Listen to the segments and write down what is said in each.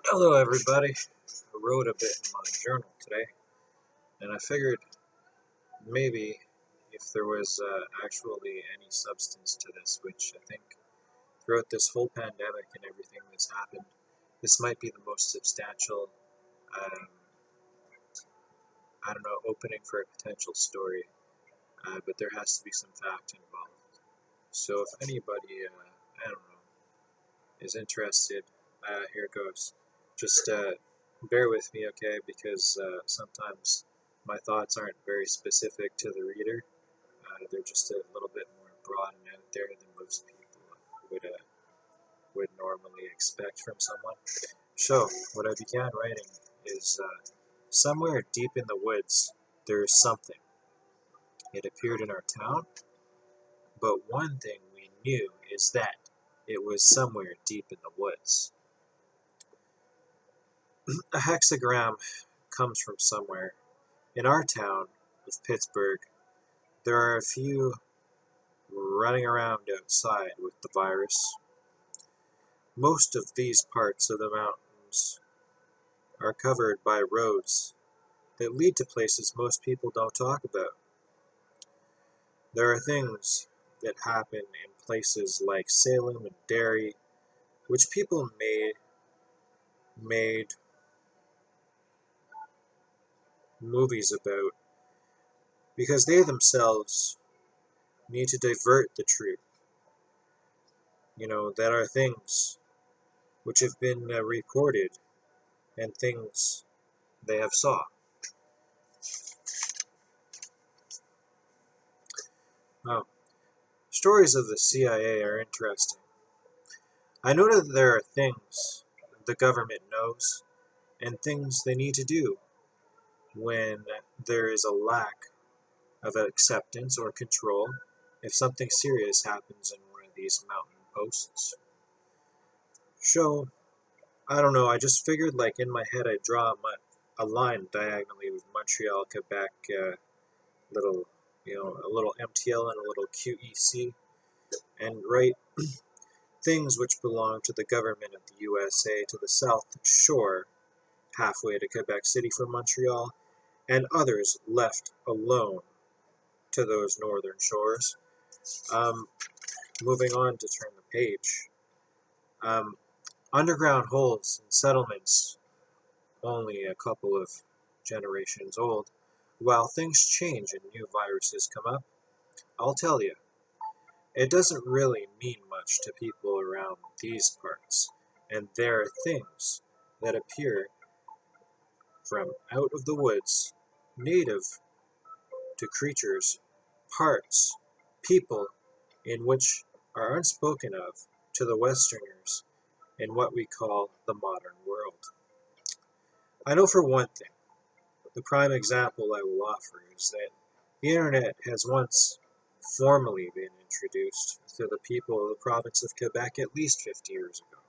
Hello, everybody. I wrote a bit in my journal today, and I figured maybe if there was actually any substance to this, which I think throughout this whole pandemic and everything that's happened, this might be the most substantial, um, I don't know, opening for a potential story, but there has to be some fact involved. So if anybody, I don't know, is interested, here goes. Just bear with me, okay? Because sometimes my thoughts aren't very specific to the reader. They're just a little bit more broad and out there than most people would normally expect from someone. So, what I began writing is somewhere deep in the woods, there is something. It appeared in our town, but one thing we knew is that it was somewhere deep in the woods. A hexagram comes from somewhere. In our town of Pittsburgh, there are a few running around outside with the virus. Most of these parts of the mountains are covered by roads that lead to places most people don't talk about. There are things that happen in places like Salem and Derry, which people made movies about because they themselves need to divert the truth. That are things which have been reported and things they have saw. Oh, stories of the CIA are interesting. I know that there are things the government knows and things they need to do when there is a lack of acceptance or control if something serious happens in one of these mountain posts. So, I don't know, I just figured like in my head I'd draw a line diagonally with Montreal, Quebec, little, a little MTL and a little QEC, and write things which belong to the government of the USA to the south shore, halfway to Quebec City from Montreal, and others left alone to those northern shores. Um, Moving on to turn the page. Um, Underground holes and settlements, only a couple of generations old. While things change and new viruses come up, I'll tell you, it doesn't really mean much to people around these parts, and there are things that appear from out of the woods, native to creatures, parts, people, in which are unspoken of to the Westerners in what we call the modern world. I know for one thing, the prime example I will offer is that the internet has once formally been introduced to the people of the province of Quebec at least 50 years ago.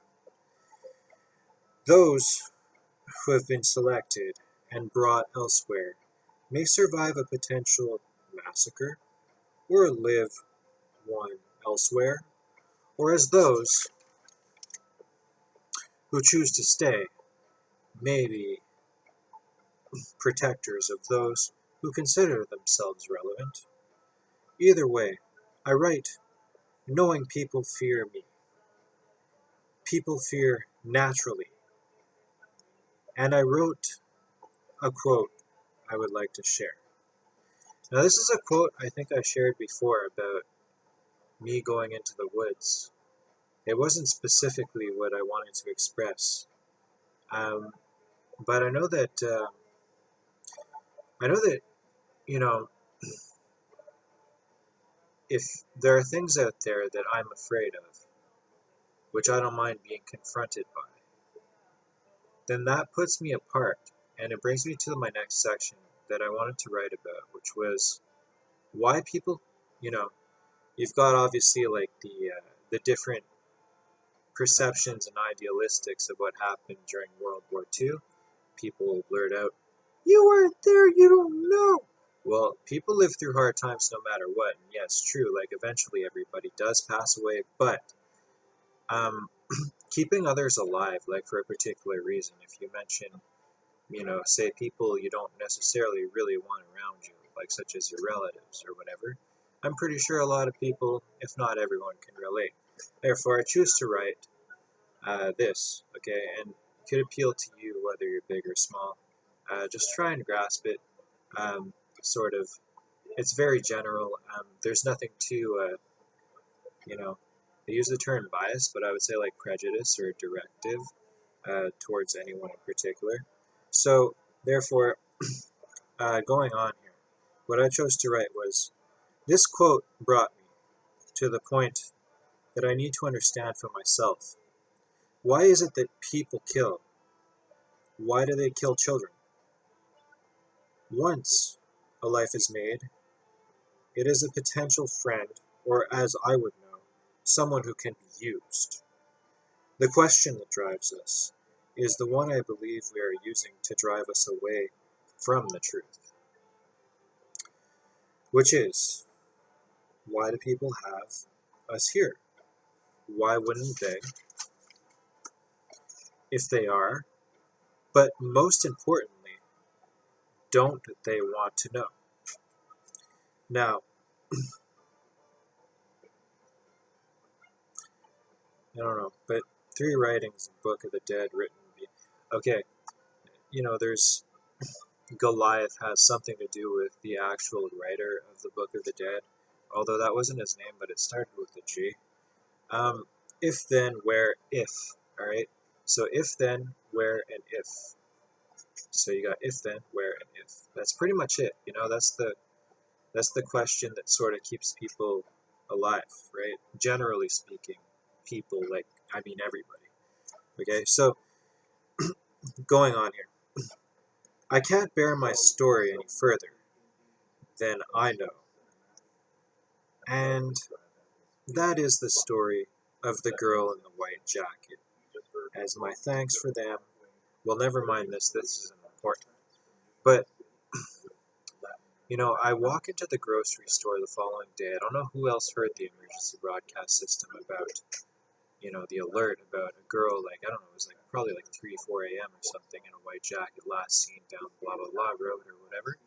Those who have been selected and brought elsewhere may survive a potential massacre or live one elsewhere, or as those who choose to stay may be protectors of those who consider themselves relevant. Either way, I write knowing people fear me. People fear naturally. And I wrote a quote I would like to share. Now, this is a quote I think I shared before about me going into the woods. It wasn't specifically what I wanted to express, um, but I know that you know if there are things out there that I'm afraid of, which I don't mind being confronted by, then that puts me apart, and it brings me to my next section that I wanted to write about, which was why people, you know, you've got obviously like the different perceptions and idealistics of what happened during World War II. People blurt out, "You weren't there, you don't know." Well, people live through hard times no matter what, and yes, true. Like eventually, everybody does pass away, but um, keeping others alive, like for a particular reason. If you mention, say people you don't necessarily really want around you, like such as your relatives or whatever, I'm pretty sure a lot of people, if not everyone, can relate. Therefore, I choose to write this, okay, and it could appeal to you whether you're big or small. Just try and grasp it. Um, sort of, it's very general. There's nothing too, they use the term bias, but I would say like prejudice or directive towards anyone in particular. So, therefore, going on here, what I chose to write was this quote brought me to the point that I need to understand for myself. Why is it that people kill? Why do they kill children? Once a life is made, it is a potential friend, or as I would know, someone who can be used. The question that drives us is the one I believe we are using to drive us away from the truth, which is, why do people have us here? Why wouldn't they, if they are? But most importantly, don't they want to know? Now, I don't know, but three writings in Book of the Dead written. Okay, there's Goliath has something to do with the actual writer of the Book of the Dead, although that wasn't his name, but it started with a G. If then, where, if. All right. So if then, where, and if. So you got if then, where, and if. That's pretty much it. That's the question that sort of keeps people alive, right? Generally speaking, people everybody. Okay. So going on here, I can't bear my story any further than I know, and that is the story of the girl in the white jacket. As my thanks for them, well, never mind this. This isn't important. But I walk into the grocery store the following day. I don't know who else heard the emergency broadcast system about, the alert about a girl, like, I don't know, it was like probably like 3, 4 a.m. or something in a white jacket, last seen down blah, blah, blah road or whatever,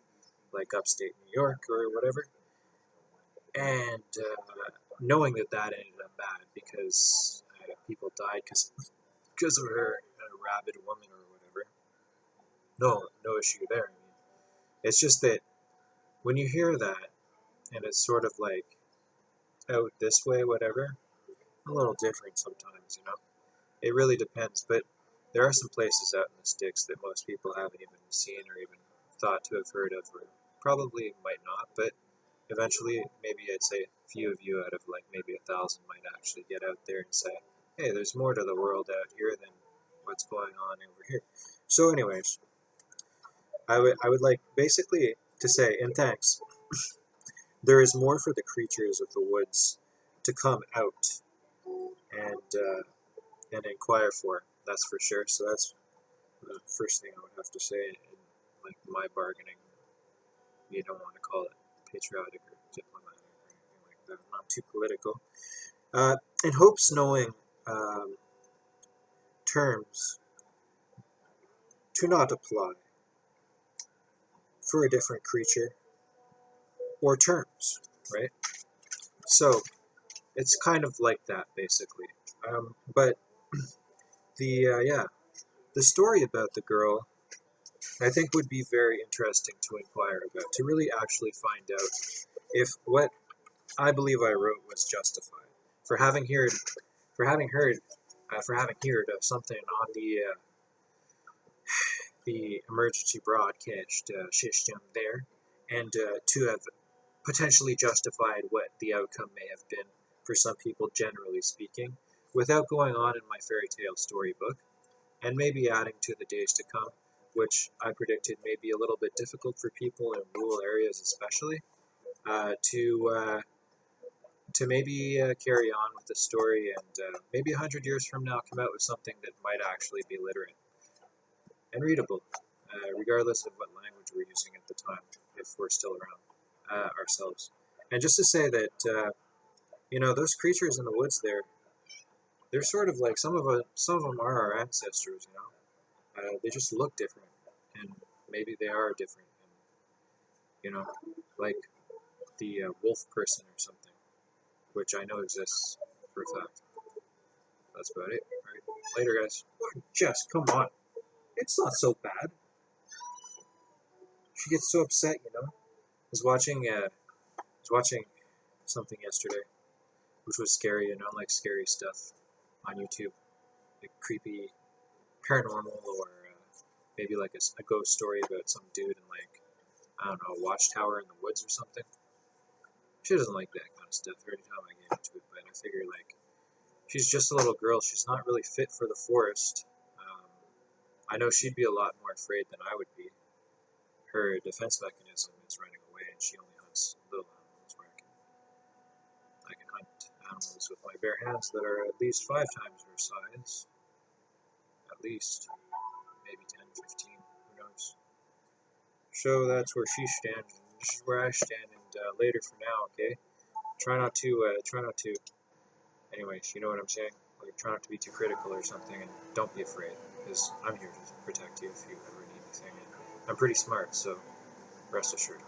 like upstate New York or whatever. And knowing that ended up bad because people died because of her, a rabid woman or whatever. No issue there. I mean, it's just that when you hear that, and it's sort of like out this way, whatever, a little different sometimes. It really depends, but there are some places out in the sticks that most people haven't even seen or even thought to have heard of, or probably might not, but eventually, maybe I'd say a few of you out of like maybe 1,000 might actually get out there and say, hey, there's more to the world out here than what's going on over here. So anyways, I would like basically to say, and thanks, there is more for the creatures of the woods to come out and inquire for. That's for sure. So that's the first thing I would have to say in like my bargaining. You don't want to call it patriotic or diplomatic or anything like that. I'm not too political. In hopes knowing terms to not apply for a different creature or terms, right? So it's kind of like that basically. But the story about the girl I think would be very interesting to inquire about, to really actually find out if what I believe I wrote was justified. For having heard, for having heard, for having heard something on the emergency broadcast system there, and to have potentially justified what the outcome may have been for some people, generally speaking, without going on in my fairy tale storybook, and maybe adding to the days to come, which I predicted may be a little bit difficult for people in rural areas, especially, to maybe carry on with the story and maybe 100 years from now come out with something that might actually be literate and readable, regardless of what language we're using at the time, if we're still around ourselves. And just to say that, those creatures in the woods there, They're sort of like some of them are our ancestors, you know. They just look different, and maybe they are different, and, you know, like the wolf person or something, which I know exists for a fact. That's about it. All right, later, guys. Jess, come on. It's not so bad. She gets so upset, you know. I was watching something yesterday, which was scary and unlike scary stuff on YouTube, like creepy, paranormal, or maybe like a ghost story about some dude in like I don't know a watchtower in the woods or something. She doesn't like that kind of stuff. Every time I get into it, but I figure like she's just a little girl. She's not really fit for the forest. Um, I know she'd be a lot more afraid than I would be. Her defense mechanism is running away, and she only hunts little animals. Where I can hunt animals with my bare hands that are at least 5 times her size. At least, maybe 10, 15. Who knows? So that's where she stands, and this is where I stand. And later for now, okay. Try not to. Anyways, you know what I'm saying. Like, try not to be too critical or something, and don't be afraid, because I'm here to protect you if you ever need anything. And I'm pretty smart, so rest assured.